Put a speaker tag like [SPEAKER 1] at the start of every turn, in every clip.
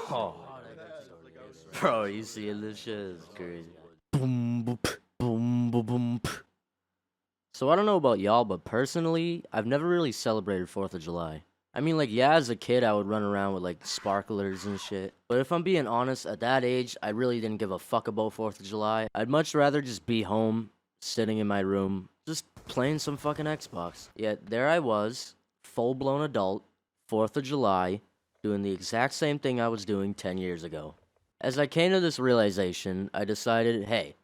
[SPEAKER 1] Oh, bro, you see this shit is crazy. Boom, boop, boom, boom, boom. So I don't know about y'all, but personally, I've never really celebrated 4th of July. I mean, like, yeah, as a kid, I would run around with, like, sparklers and shit. But if I'm being honest, at that age, I really didn't give a fuck about 4th of July. I'd much rather just be home, sitting in my room, just playing some fucking Xbox. Yet, there I was, full-blown adult, 4th of July, doing the exact same thing I was doing 10 years ago. As I came to this realization, I decided, hey,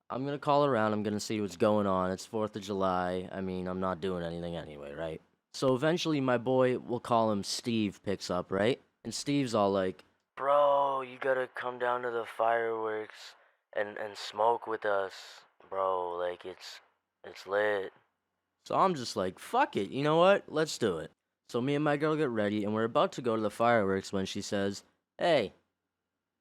[SPEAKER 1] I'm gonna call around, I'm gonna see what's going on. It's 4th of July. I mean, I'm not doing anything anyway, right? So eventually my boy, we'll call him Steve, picks up, right? And Steve's all like, bro, you gotta come down to the fireworks and smoke with us, bro. Like, it's lit. So I'm just like, fuck it, you know what? Let's do it. So me and my girl get ready, and we're about to go to the fireworks when she says, hey,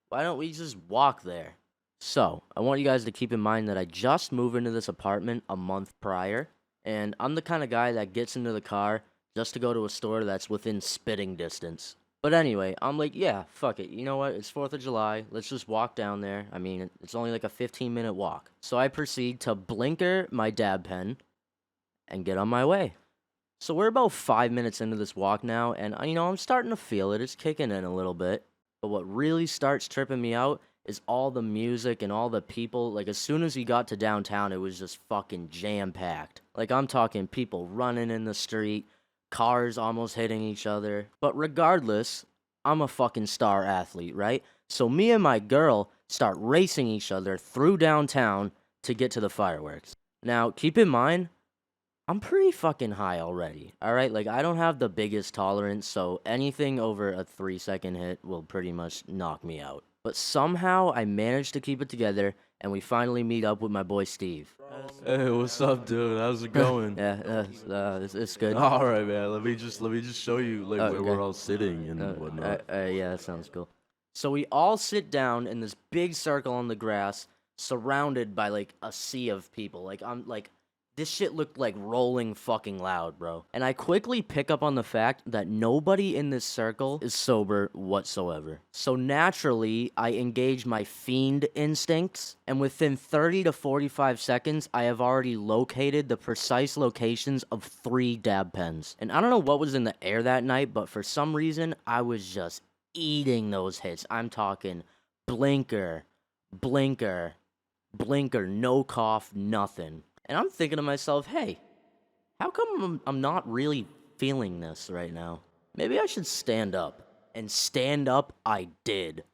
[SPEAKER 1] why don't we just walk there? So, I want you guys to keep in mind that I just moved into this apartment a month prior, and I'm the kind of guy that gets into the car just to go to a store that's within spitting distance. But anyway, I'm like, yeah, fuck it. You know what? It's 4th of July. Let's just walk down there. I mean, it's only like a 15-minute walk. So I proceed to blinker my dab pen and get on my way. So we're about 5 minutes into this walk now, and I'm starting to feel it. It's kicking in a little bit. But what really starts tripping me out is all the music and all the people. Like, as soon as we got to downtown, it was just fucking jam-packed. Like, I'm talking people running in the street, cars almost hitting each other. But regardless, I'm a fucking star athlete, right? So me and my girl start racing each other through downtown to get to the fireworks. Now, keep in mind, I'm pretty fucking high already, alright? Like, I don't have the biggest tolerance, so anything over a 3-second hit will pretty much knock me out. But somehow, I managed to keep it together, and we finally meet up with my boy Steve.
[SPEAKER 2] Hey, what's up, dude? How's it going?
[SPEAKER 1] Yeah, it's good.
[SPEAKER 2] All right, man. Let me just show you like where
[SPEAKER 1] Okay.
[SPEAKER 2] we're all sitting and whatnot.
[SPEAKER 1] Yeah, that sounds cool. So we all sit down in this big circle on the grass, surrounded by like a sea of people. Like, I'm like, this shit looked like Rolling fucking Loud, bro. And I quickly pick up on the fact that nobody in this circle is sober whatsoever. So naturally, I engage my fiend instincts, and within 30 to 45 seconds, I have already located the precise locations of 3 dab pens. And I don't know what was in the air that night, but for some reason, I was just eating those hits. I'm talking blinker, blinker, blinker, no cough, nothing. And I'm thinking to myself, hey, how come I'm not really feeling this right now? Maybe I should stand up. And stand up I did.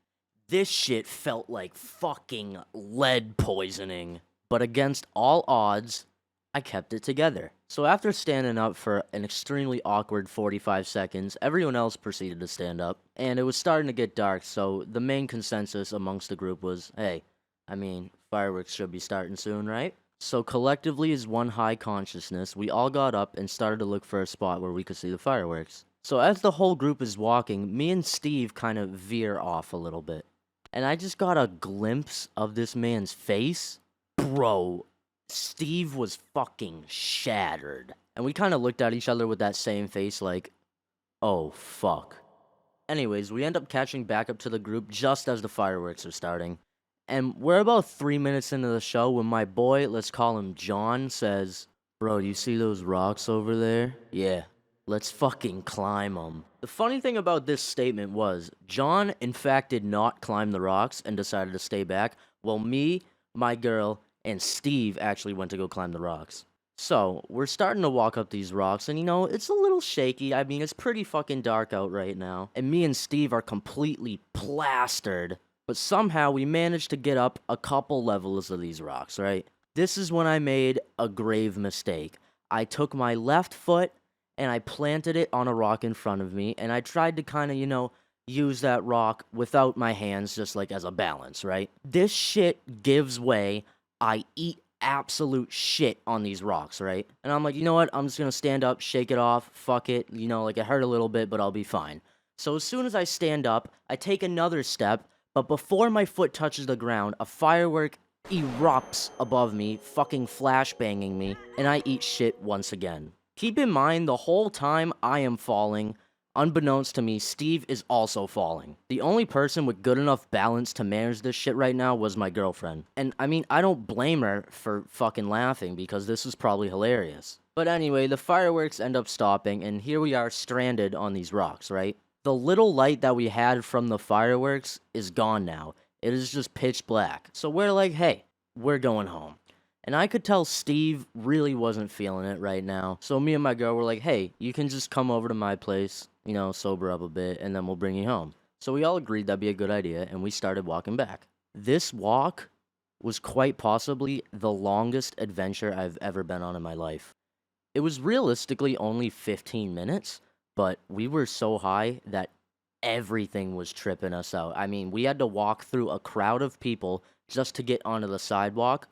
[SPEAKER 1] This shit felt like fucking lead poisoning. But against all odds, I kept it together. So after standing up for an extremely awkward 45 seconds, everyone else proceeded to stand up. And it was starting to get dark, so the main consensus amongst the group was, hey, I mean, fireworks should be starting soon, right? So collectively as one high consciousness, we all got up and started to look for a spot where we could see the fireworks. So as the whole group is walking, me and Steve kind of veer off a little bit. And I just got a glimpse of this man's face. Bro, Steve was fucking shattered. And we kind of looked at each other with that same face like, oh fuck. Anyways, we end up catching back up to the group just as the fireworks are starting. And we're about 3 minutes into the show when my boy, let's call him John, says, bro, do you see those rocks over there? Yeah, let's fucking climb them. The funny thing about this statement was, John, in fact, did not climb the rocks and decided to stay back, while me, my girl, and Steve actually went to go climb the rocks. So, we're starting to walk up these rocks, and it's a little shaky. I mean, it's pretty fucking dark out right now. And me and Steve are completely plastered. But somehow we managed to get up a couple levels of these rocks, right? This is when I made a grave mistake. I took my left foot and I planted it on a rock in front of me, and I tried to kind of, use that rock without my hands just like as a balance, right? This shit gives way. I eat absolute shit on these rocks, right? And I'm like, you know what? I'm just gonna stand up, shake it off, fuck it. Like it hurt a little bit, but I'll be fine. So as soon as I stand up, I take another step. But before my foot touches the ground, a firework erupts above me, fucking flashbanging me, and I eat shit once again. Keep in mind, the whole time I am falling, Unbeknownst to me, Steve is also falling. The only person with good enough balance to manage this shit right now was my girlfriend. And I mean, I don't blame her for fucking laughing because this is probably hilarious. But anyway, the fireworks end up stopping and here we are stranded on these rocks, right? The little light that we had from the fireworks is gone now. It is just pitch black. So we're like, hey, we're going home. And I could tell Steve really wasn't feeling it right now. So me and my girl were like, hey, you can just come over to my place, you know, sober up a bit, and then we'll bring you home. So we all agreed that'd be a good idea, and we started walking back. This walk was quite possibly the longest adventure I've ever been on in my life. It was realistically only 15 minutes, but we were so high that everything was tripping us out. I mean, we had to walk through a crowd of people just to get onto the sidewalk.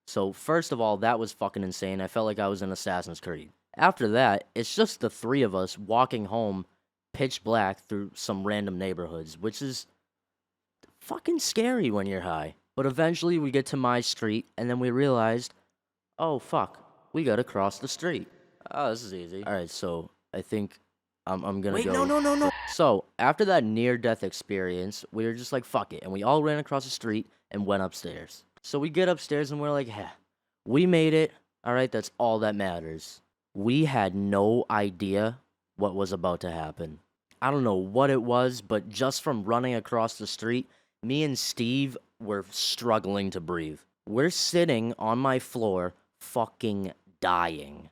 [SPEAKER 1] So first of all, that was fucking insane. I felt like I was in Assassin's Creed. After that, it's just the three of us walking home pitch black through some random neighborhoods, which is fucking scary when you're high. But eventually we get to my street, and then we realized, oh fuck, we gotta cross the street. Oh, this is easy. Alright, so I think I'm gonna go.
[SPEAKER 2] Wait, no.
[SPEAKER 1] So, after that near-death experience, we were just like, fuck it, and we all ran across the street and went upstairs. So we get upstairs and we're like, hey, we made it. All right, that's all that matters. We had no idea what was about to happen. I don't know what it was, but just from running across the street, me and Steve were struggling to breathe. We're sitting on my floor, fucking dying.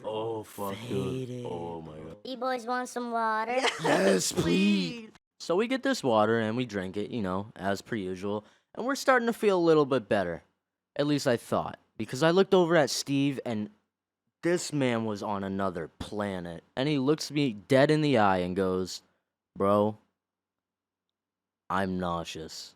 [SPEAKER 2] Oh, fuck, dude. Oh, my God.
[SPEAKER 3] You boys want some water?
[SPEAKER 1] Yes, please. So we get this water and we drink it, you know, as per usual, and we're starting to feel a little bit better. At least I thought, because I looked over at Steve and this man was on another planet. And he looks me dead in the eye and goes, bro, I'm nauseous.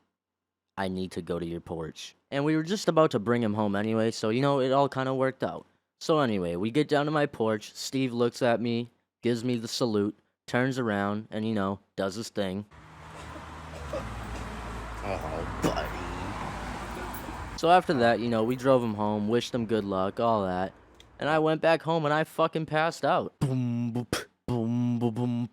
[SPEAKER 1] I need to go to your porch. And we were just about to bring him home anyway, so, you know, it all kind of worked out. So anyway, we get down to my porch. Steve looks at me, gives me the salute, turns around, and, you know, does his thing.
[SPEAKER 2] Oh, buddy.
[SPEAKER 1] So after that, you know, we drove him home, wished him good luck, all that. And I went back home and I fucking passed out. Boom, boop, boom, boom, boom.